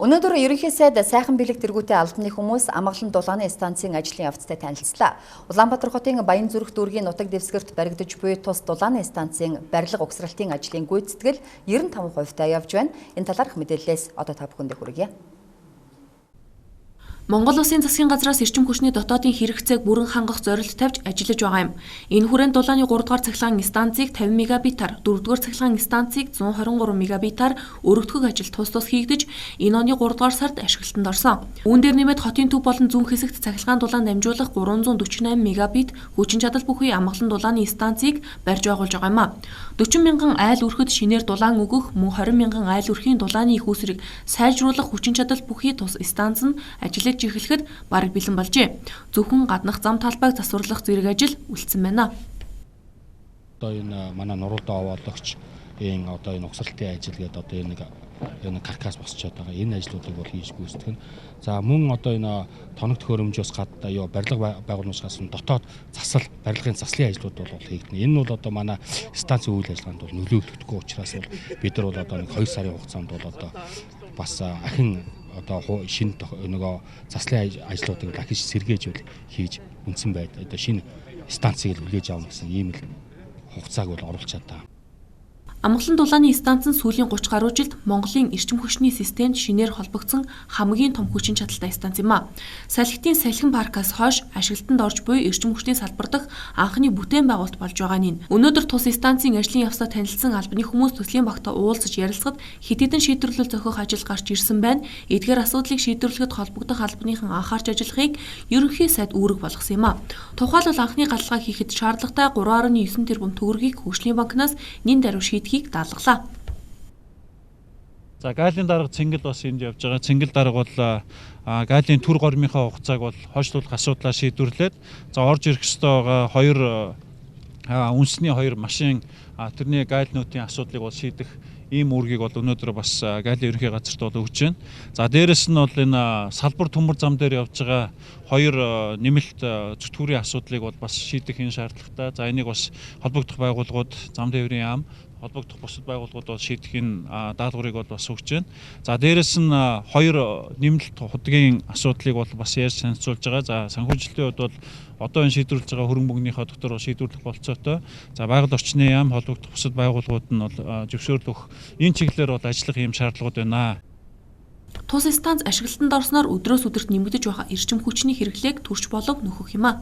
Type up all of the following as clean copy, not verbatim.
Өнөөдөр ерөнхий сайд сайхан бэлэг тэргүүтэй албаны хүмүүс амгалан дулааны станцын ажлын явцтай танилцлаа. Улаанбаатар хотын Баянзүрх дүүргийн нутаг дэвсгэрт баригдаж буй тус дулааны станцын барилга угсралтын ажлын гүйцэтгэл 95% явж байна. Энэ талаарх мэдээллээс одоо та бүхэндээ хүргье. Монгол Улсын засгийн газраас эрчим хүчний дотоодын хэрэгцээг бүрэн хангах зорилт тавьж ажиллаж байгаа юм. Энэ хүрээнд дулааны 3 дугаар цахилгаан станцыг 50 мегабитаар, 4 дугаар цахилгаан станцыг 123 мегабитаар өргөдгөх ажил тус хийгдэж, энэ оны 3 дугаар сард ашиглалтанд орсон. Үүн дээр нэмээд хотын төв болон зүүн хэсэгт цахилгаан дулаан дамжуулах 348 мегабит хүчин чадал бүхий амгалан дулааны станцыг барьж байгуулж байгаа юм а. 40 мянган айл өрхөд шинээр дулаан өгөх, мөн 20 мянган айл өрхийн дулааны их усрыг сайжруулах хүчин чадал бүхий тус станц нь ажиллаж эхлэхэд бараг бэлэн болжээ. Зөвхөн гаднах зам талбайг засварлах зэрэг ажил үлдсэн байна. Одоо энэ манай нуруулдаа овоологч одоо энэ угсралтын ажил гэдэг одоо энэ каркас босчоод байгаа. Энэ ажлуудыг бол хийж гүйцэтгэх нь. За мөн одоо энэ тоног төхөөрөмжөөс гадна барилга байгууламжаас дотоод барилгын заслын ажлууд бол хийгдэнэ. Энэ нь бол одоо манай станцын үйл ажиллагаанд бол нөлөөлөгдөхгүй учраас бид нар бол одоо 2 сарын хугацаанд бол одоо бас ахин одоо шинэ нөгөө заслын ажлуудыг дахиж сэргээж хийж үндсэн байд. Одоо шинэ станцыг хүлээж авах гэсэн ийм л хугацааг бол оруулж чадаа. Амгалан дулааны станц нь сүүлийн 30 гаруй жилд Монголын эрчим хүчний системд шинээр холбогдсон хамгийн том хүчин чадалтай станц юм а. Салхитын салхин паркаас хойш ашиглалтанд орж буй эрчим хүчний салбар дахь анхны бүтээн байгуулалт болж байгаа нь. Өнөөдөр тус станцын ажлын явцад танилцсан албаны хүмүүс төслийн багтаа уулзаж ярилцахад хэд хэдэн шийдвэрлэл зохиох ажил гарч ирсэн байна. Эдгээр асуудлыг шийдвэрлэхэд холбогдох албаныхан анхаарч ажиллахыг ерөнхий сайд үүрэг болгосон юм а. Тухайлбал анхны галлага хийхэд шаардлагатай 3.9 тэрбум төгрөгийг Хөгжлийн банкнаас нэн даруй шийдэхийг даалгалаа. За гайлын дарга цэнгэл бас энд явж байгаа. Цэнгэл дарга бол гайлын түр гормынхаа хугацааг бол хойшлуулах асуудлаа шийдвэрлээд за орж ирэх ёстой байгаа 2 үнсний 2 машин тэрний гайлнуудын асуудлыг бол шийдэх ийм үүргийг бол өнөөдөр бас гайлын ерөнхий газарт бол өгч байна. За дээрэс нь бол энэ салбар төмөр зам дээр явж байгаа 2 нэмэлт зүтгүүрийн асуудлыг бол бас шийдэх энэ шаардлагатай. За энийг бас холбогдох байгууллагууд, зам тээврийн яам, холбогдох бусад байгууллагууд бол шийдэх энэ даалгаврыг бол бас өгч байна. За дээрэс нь 2 нэмэлт худгийн асуудлыг бол бас ярьж танилцуулж байгаа. За санхүүжилтийн хувьд бол одоо энэ шийдвэрлэж байгаа хөрөнгө мөнгөнийхөө дотор шийдвэрлэх болцоотой. За байгаль орчны яам, холбогдох бусад байгууллагууд нь бол зөвшөөрөл өгөх энэ чиглэлээр бол ажиллах юм шаардлагууд байна. Тус станц ашиглалтанд орсноор өдрөөс өдөрт нэмэгдэж байгаа эрчим хүчний хэрэглээг төрч болов нөхөх юм а.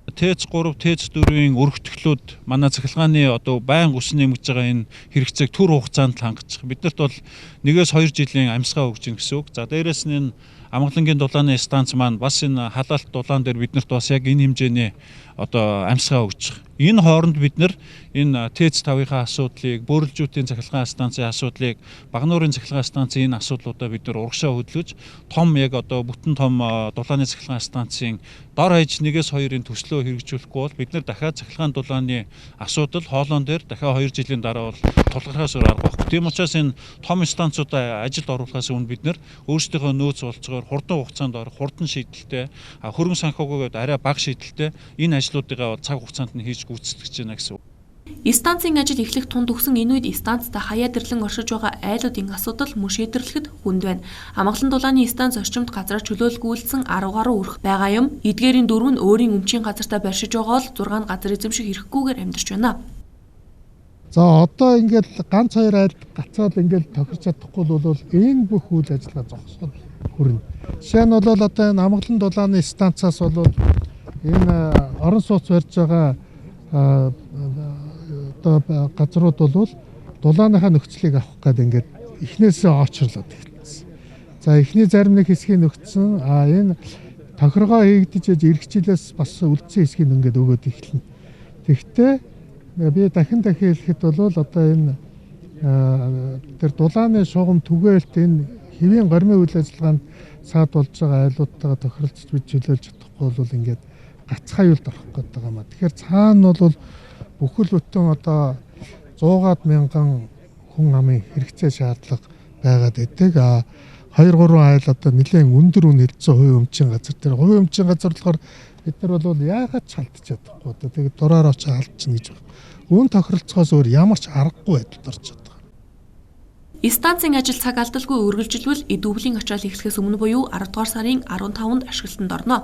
ТЭЦ 3, ТЭЦ 4-ийн өргөтгөлүүд манай цахилгааны одоо байнга ус нэмэгдэж байгаа энэ хэрэгцээг түр хугацаанд хангаж. Биднэрт бол 1-2 жилийн амьсгаа өгж гин гэсэн үг. За дээрэс нь энэ амгалангийн дулааны станц маань бас энэ халаалт дулаан дээр биднэрт бас яг энэ хэмжээний одоо амьсгаа өгж. Энэ хооронд бид нар энэ ТЭЦ 5-ийнхаа асуудлыг, бөөрөлжүүдийн цахилгаан станцын асуудлыг, Багнуурын цахилгаан станцын энэ асуудлуудаа бид нар урагшаа хөдөлгөж том яг одоо бүтэн том дулааны цахилгаан станцын дор хаяж 1-2-ын төслөө хэрэгжүүлэхгүй бол бид нар дахиад цахилгаан дулааны асуудал хоолоон дээр дахиад 2 жилийн дараа бол тулгархаас өөр арга байхгүй. Тийм учраас энэ том станцуудаа ажилд оруулахаас өмнө бид нар өөрсдийнхөө нөөц болцоогоор хурдан хугацаанд орох, хурдан шийдэлтэй, хөрөнгө санхүүгөөд арай бага шийдэлтэй энэ ажлуудыгаа цаг хугацаанд нь хийж гүйцэтгэж байна гэсэн. Станцын ажил эхлэх тунд өгсөн энэ үед станцтай хаяад ирлэн оршиж байгаа айлуудын асуудал мөн шийдвэрлэхэд хүнд байна. Амгалан дулааны станц орчимд газраа чөлөөлгүүлсэн 10 гаруй өрх байгаа юм. Эдгээрийн 4 нь өөрийн өмчийн газартаа барьшиж байгаа бол 6 нь газар эзэмших хэрэггүйгээр амьдарч байна. За одоо ингээд ганц 2 айл гацаад ингээд тохирч чадахгүй бол энэ бүх үйл ажиллагаа зогсоод хүрнэ. Жишээ нь бол одоо энэ амгалан дулааны станцаас бол энэ орон сууц барьж байгаа одоо газрууд бол дулааныхаа нөхцөлийг авах гэдэг ингээд эхнээсээ очрлоод эхэлсэн. За эхний зарим нэг хэсгийг нөхцсөн энэ тохиргоо хийгдэж ирэх жилээс бас үлдсэн хэсгийг ингээд өгөөд эхэлнэ. Тэгэхдээ би дахин хэлэхэд бол одоо энэ тэр дулааны шугам түгээлт энэ хэвийн гормын үйл ажиллагаанд саад болж байгаа айлуудтайгаа тохиролцож бид чөлөөлж чадахгүй бол ингээд гацхай юулд орох гээд байгаа юм а. Тэгэхээр цаана бол бүхэл бүтэн одоо 100-аад мянган хүн амын хэрэгцээ шаардлага байгаад байдаг. 2-3 айл одоо нэлээд өндөр үн хэлсэн хувийн өмчийн газар. Тэр хувийн өмчийн газар болохоор бид нар бол яагаад ч халдчих чадахгүй. Одоо тэгээд дураар очиж халдчихна гэж байна. Үүн тохиролцохоос өөр ямар ч аргагүй байдалд орж байгаа. Станцын ажил цаг алдалгүй үргэлжилвэл эд өвлийн ачаал эхлэхээс өмнө буюу 10 дугаар сарын 15-нд ашиглалтанд орно.